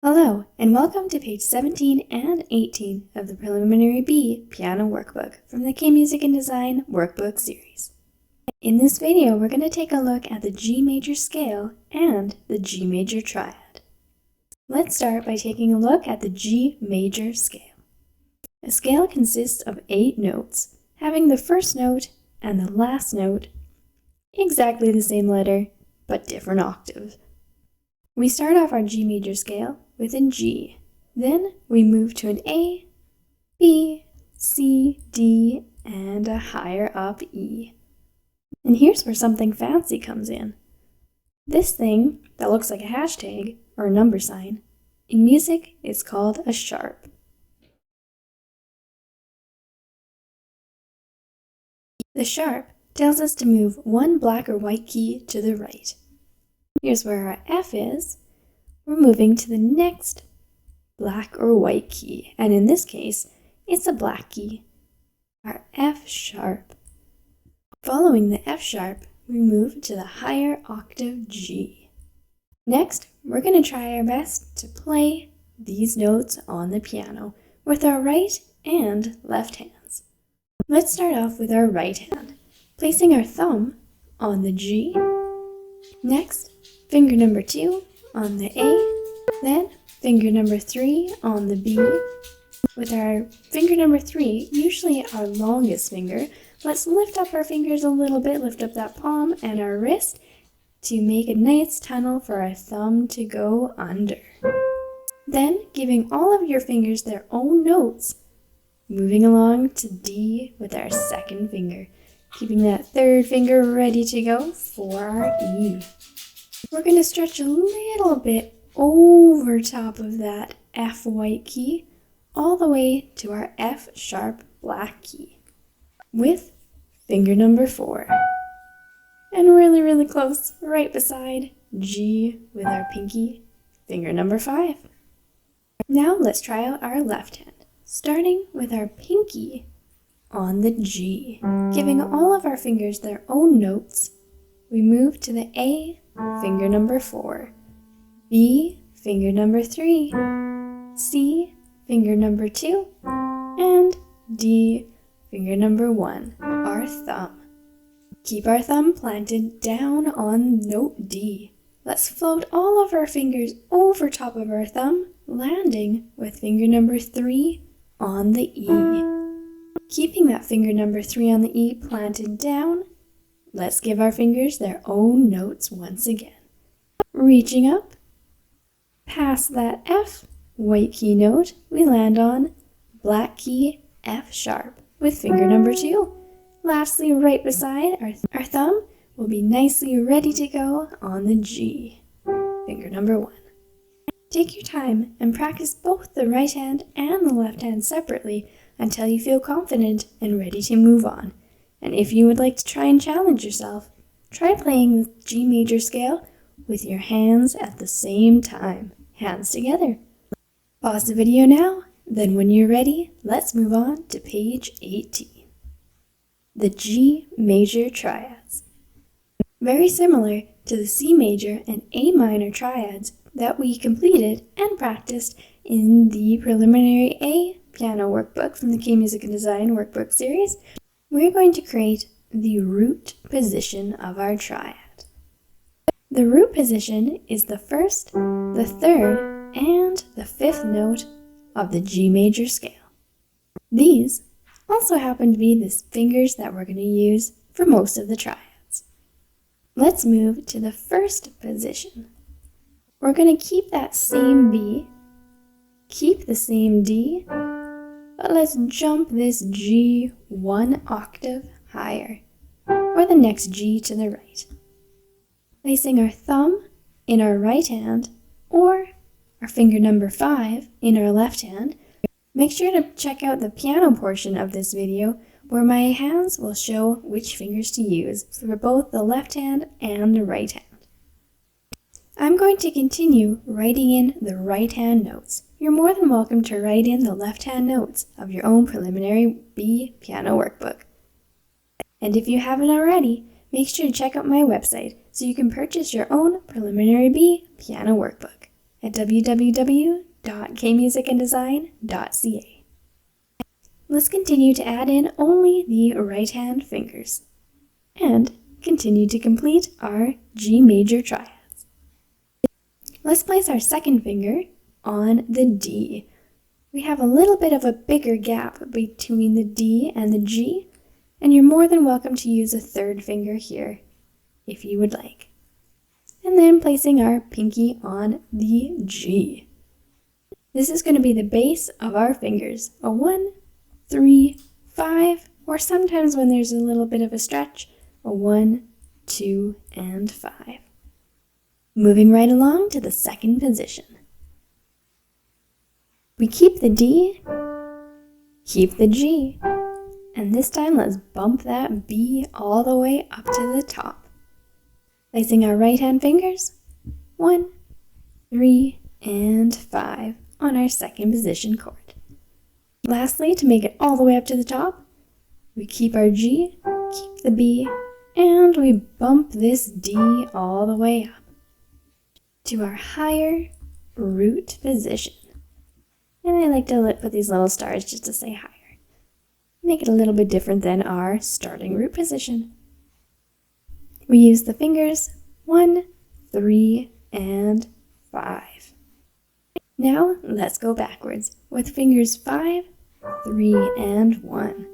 Hello, and welcome to page 17 and 18 of the Preliminary B Piano Workbook from the K Music and Design Workbook series. In this video, we're going to take a look at the G major scale and the G major triad. Let's start by taking a look at the G major scale. A scale consists of 8 notes, having the first note and the last note exactly the same letter, but different octaves. We start off our G major scale with a G. Then we move to an A, B, C, D, and a higher up E. And here's where something fancy comes in. This thing that looks like a hashtag or a number sign, in music is called a sharp. The sharp tells us to move one black or white key to the right. Here's where our F is. We're moving to the next black or white key, and in this case, it's a black key, our F sharp. Following the F sharp, we move to the higher octave G. Next, we're going to try our best to play these notes on the piano with our right and left hands. Let's start off with our right hand, placing our thumb on the G. Next, finger number 2 on the A, then finger number 3 on the B. With our finger number 3, usually our longest finger, let's lift up our fingers a little bit, lift up that palm and our wrist to make a nice tunnel for our thumb to go under. Then, giving all of your fingers their own notes, moving along to D with our second finger, keeping that third finger ready to go for our E. We're going to stretch a little bit over top of that F white key, all the way to our F sharp black key, with finger number 4. And really close, right beside G with our pinky, finger number 5. Now let's try out our left hand, starting with our pinky on the G. Giving all of our fingers their own notes, we move to the A, finger number 4, B, finger number 3, C, finger number 2, and D, finger number 1, our thumb. Keep our thumb planted down on note D. Let's float all of our fingers over top of our thumb, landing with finger number 3 on the E. Keeping that finger number 3 on the E planted down, let's give our fingers their own notes once again. Reaching up, past that F white key note, we land on black key F sharp with finger number 2. Lastly, right beside our thumb, will be nicely ready to go on the G, finger number 1. Take your time and practice both the right hand and the left hand separately until you feel confident and ready to move on. And if you would like to try and challenge yourself, try playing the G major scale with your hands at the same time, hands together. Pause the video now, then when you're ready, let's move on to page 18. The G major triads. Very similar to the C major and A minor triads that we completed and practiced in the Preliminary A Piano Workbook from the K Music and Design Workbook series, we're going to create the root position of our triad. The root position is the first, the third, and the fifth note of the G major scale. These also happen to be the fingers that we're going to use for most of the triads. Let's move to the first position. We're going to keep that same B, keep the same D, but let's jump this G 1 octave higher, or the next G to the right. Placing our thumb in our right hand, or our finger number 5 in our left hand. Make sure to check out the piano portion of this video, where my hands will show which fingers to use for both the left hand and the right hand. I'm going to continue writing in the right hand notes. You're more than welcome to write in the left hand notes of your own Preliminary B Piano Workbook. And if you haven't already, make sure to check out my website so you can purchase your own Preliminary B Piano Workbook. at www.kmusicanddesign.ca. Let's continue to add in only the right-hand fingers and continue to complete our G major triads. Let's place our second finger on the D. We have a little bit of a bigger gap between the D and the G, and you're more than welcome to use a third finger here if you would like. And then placing our pinky on the G. This is going to be the base of our fingers, a 1, 3, 5, or sometimes when there's a little bit of a stretch, a 1, 2, and 5. Moving right along to the second position. We keep the D, keep the G, and this time let's bump that B all the way up to the top. Placing our right hand fingers, 1, 3, and 5 on our second position chord. Lastly, to make it all the way up to the top, we keep our G, keep the B, and we bump this D all the way up to our higher root position. And I like to put these little stars just to say higher. Make it a little bit different than our starting root position. We use the fingers 1, 3, and 5. Now let's go backwards with fingers 5, 3, and 1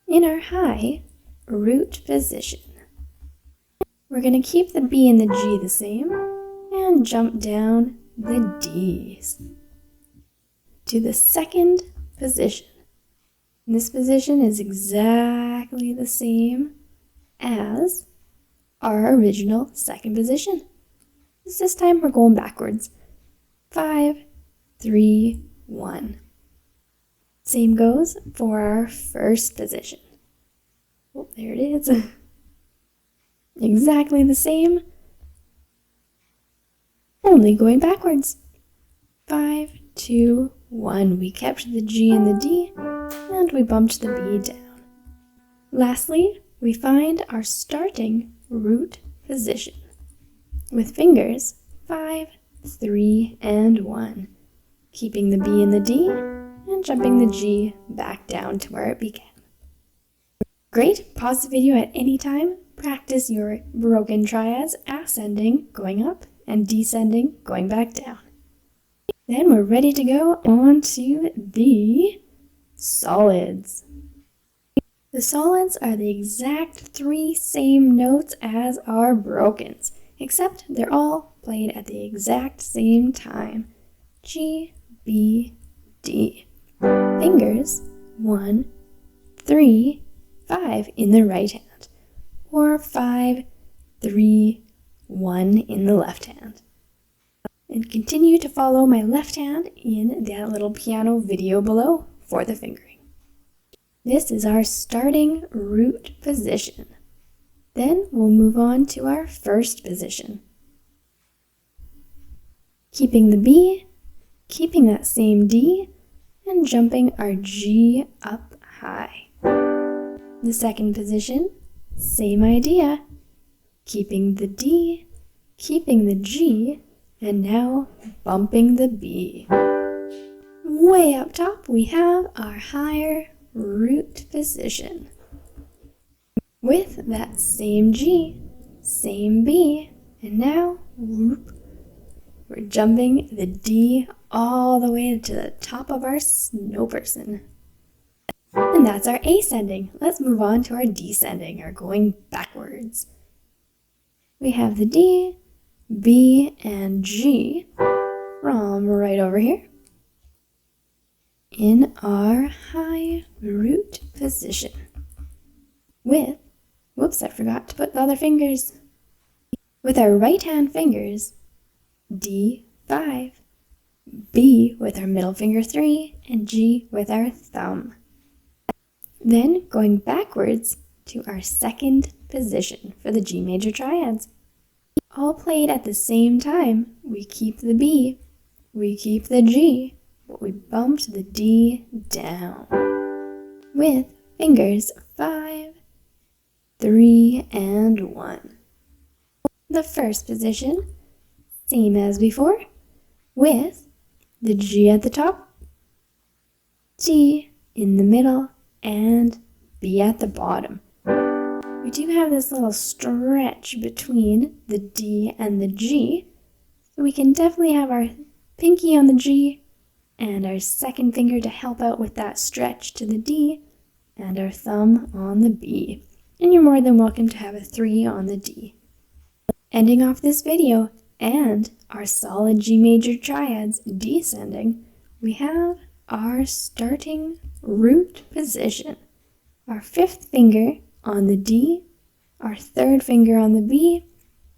in our high root position. We're going to keep the B and the G the same and jump down the D's to the second position. And this position is exactly the same as our original second position. This time we're going backwards. 5, 3, 1. Same goes for our first position. Oh, there it is. Exactly the same, only going backwards. 5, 2, 1. We kept the G and the D, and we bumped the B down. Lastly, we find our starting root position with fingers 5, 3, and 1, keeping the B and the D and jumping the G back down to where it began. Great! Pause the video at any time. Practice your broken triads, ascending, going up, and descending, going back down. Then we're ready to go on to the solids. The solids are the exact 3 same notes as our brokens, except they're all played at the exact same time. G, B, D. Fingers 1, 3, 5 in the right hand, or 5, 3, 1 in the left hand. And continue to follow my left hand in that little piano video below for the fingering. This is our starting root position. Then we'll move on to our first position. Keeping the B, keeping that same D, and jumping our G up high. The second position, same idea. Keeping the D, keeping the G, and now bumping the B. Way up top, we have our higher root position. With that same G, same B, and now whoop, we're jumping the D all the way to the top of our snow person. And that's our ascending. Let's move on to our descending, or going backwards. We have the D, B, and G from right over here in our high root position with, whoops, I forgot to put the other fingers. With our right hand fingers, D, 5, B with our middle finger 3, and G with our thumb. Then going backwards to our second position for the G major triads. All played at the same time. We keep the B, we keep the G, but we bumped the D down with fingers 5, 3, and 1. The first position, same as before. with the G at the top, D in the middle, and B at the bottom. We do have this little stretch between the D and the G, so we can definitely have our pinky on the G and our second finger to help out with that stretch to the D, and our thumb on the B. And you're more than welcome to have a 3 on the D. Ending off this video and our solid G major triads descending, we have our starting root position. Our 5th finger on the D, our 3rd finger on the B,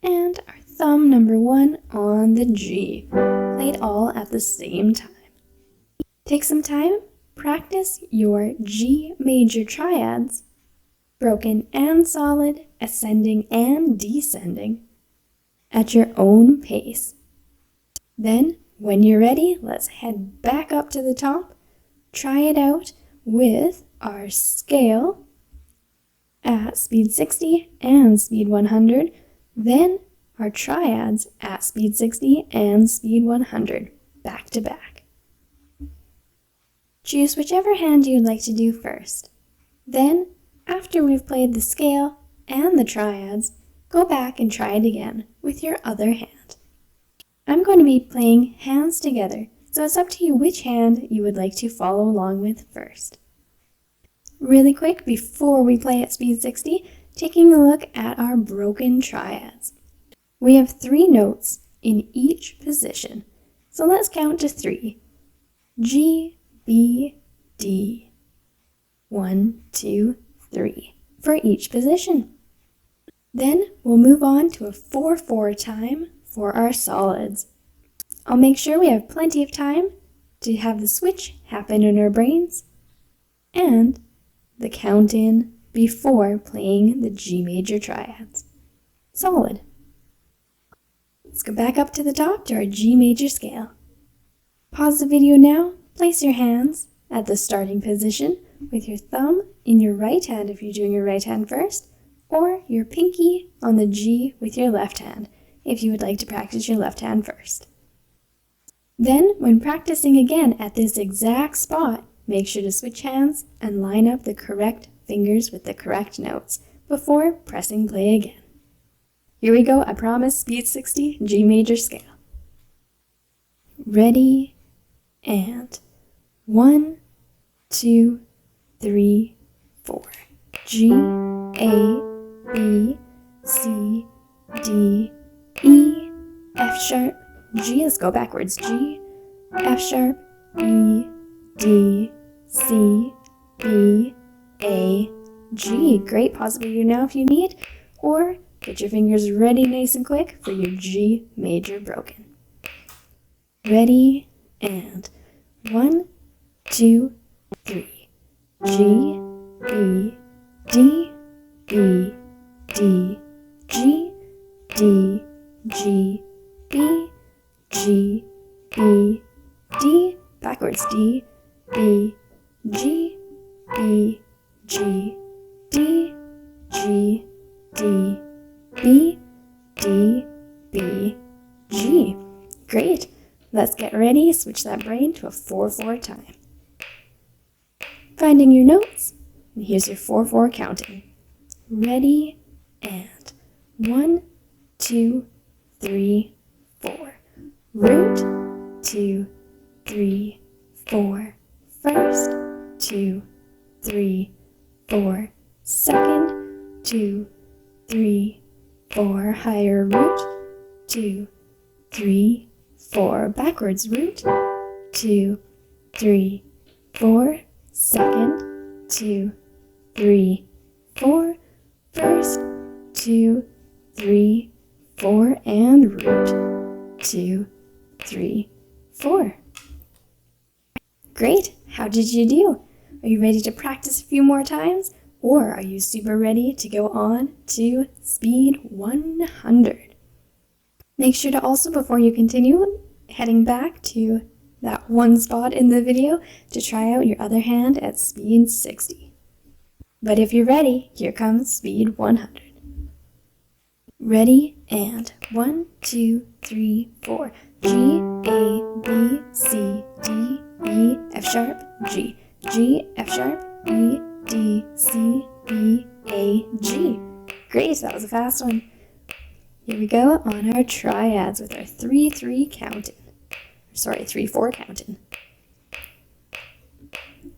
and our thumb number 1 on the G, played all at the same time. Take some time, practice your G major triads, broken and solid, ascending and descending, at your own pace. Then, when you're ready, let's head back up to the top, try it out with our scale at speed 60 and speed 100, then our triads at speed 60 and speed 100, back to back. Choose whichever hand you'd like to do first. Then, after we've played the scale and the triads, go back and try it again with your other hand. I'm going to be playing hands together, so it's up to you which hand you would like to follow along with first. Really quick, before we play at speed 60, taking a look at our broken triads. We have 3 notes in each position, so let's count to 3. G, B, D. 1, 2, 3 for each position. Then we'll move on to a 4/4 time for our solids. I'll make sure we have plenty of time to have the switch happen in our brains and the count in before playing the G major triads. Solid. Let's go back up to the top to our G major scale. Pause the video now, place your hands at the starting position with your thumb in your right hand if you're doing your right hand first, or your pinky on the G with your left hand if you would like to practice your left hand first. Then, when practicing again at this exact spot, make sure to switch hands and line up the correct fingers with the correct notes before pressing play again. Here we go, I promise, speed 60, G major scale. Ready, and 1, 2, 3, 4. G, A, B, C, D, E, F sharp, G, let's go backwards, G, F sharp, E, D, C, B, A, G. Great, pause the video now if you need, or get your fingers ready nice and quick for your G major broken. Ready, and 1, 2, 3. G, B, D, B, D, G, D, G, B, G, B, D, backwards, D, B, G, B, G, D, G, D, B, D, B, G. Great. Let's get ready, switch that brain to a 4/4 time. Finding your notes, and here's your 4/4 counting. Ready, and 1, 2, 3, 4. Root, 2, 3, 4. First, 2, 3, 4. Second, 2, 3, 4. Higher root, 2, 3, 4. Backwards root, 2, 3, 4. Second, 2, 3, 4. First, 2, 3, 4. And root, 2, 3, 4. Great. How did you do? Are you ready to practice a few more times? Or are you super ready to go on to speed 100? Make sure to also, before you continue, heading back to that one spot in the video to try out your other hand at speed 60. But if you're ready, here comes speed 100. Ready, and 1, 2, 3, 4. G, A, B, C, D, E, F sharp, G, G, F sharp, E, D, C, B, A, G. Great, that was a fast one. Here we go on our triads with our 3-3 counting. Sorry, 3-4 counting.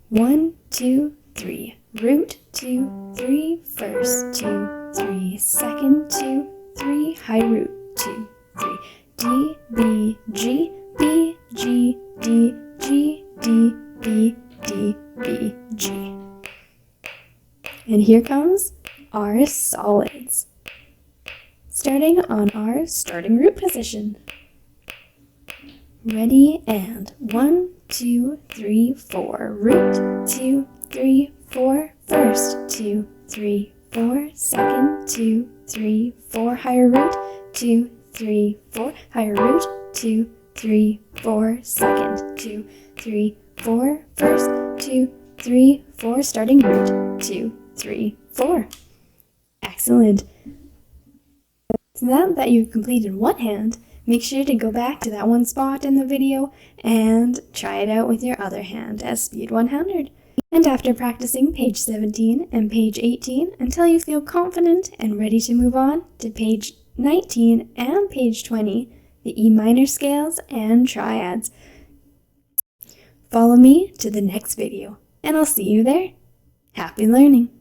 1, 2, 3. Root 2, 3. First 2, 3. Second 2, 3. High root 2, 3. D, B, G, B, G, D, G, D, B, D, B, G. And here comes our solids. Starting on our starting root position. Ready, and 1, 2, 3, 4. Root 2, 3, 4. First 2, 3, 4. Second 2, 3, 4. Higher root 2, 3, 4. Higher root 2, 3, 4. Second 2, 3, 4. First 2, 3, 4. Starting root 2, 3, 4. Excellent. So now that you've completed one hand, make sure to go back to that one spot in the video and try it out with your other hand at speed 100. And after practicing page 17 and page 18 until you feel confident and ready to move on to page 19 and page 20, the E minor scales and triads. Follow me to the next video, and I'll see you there. Happy learning!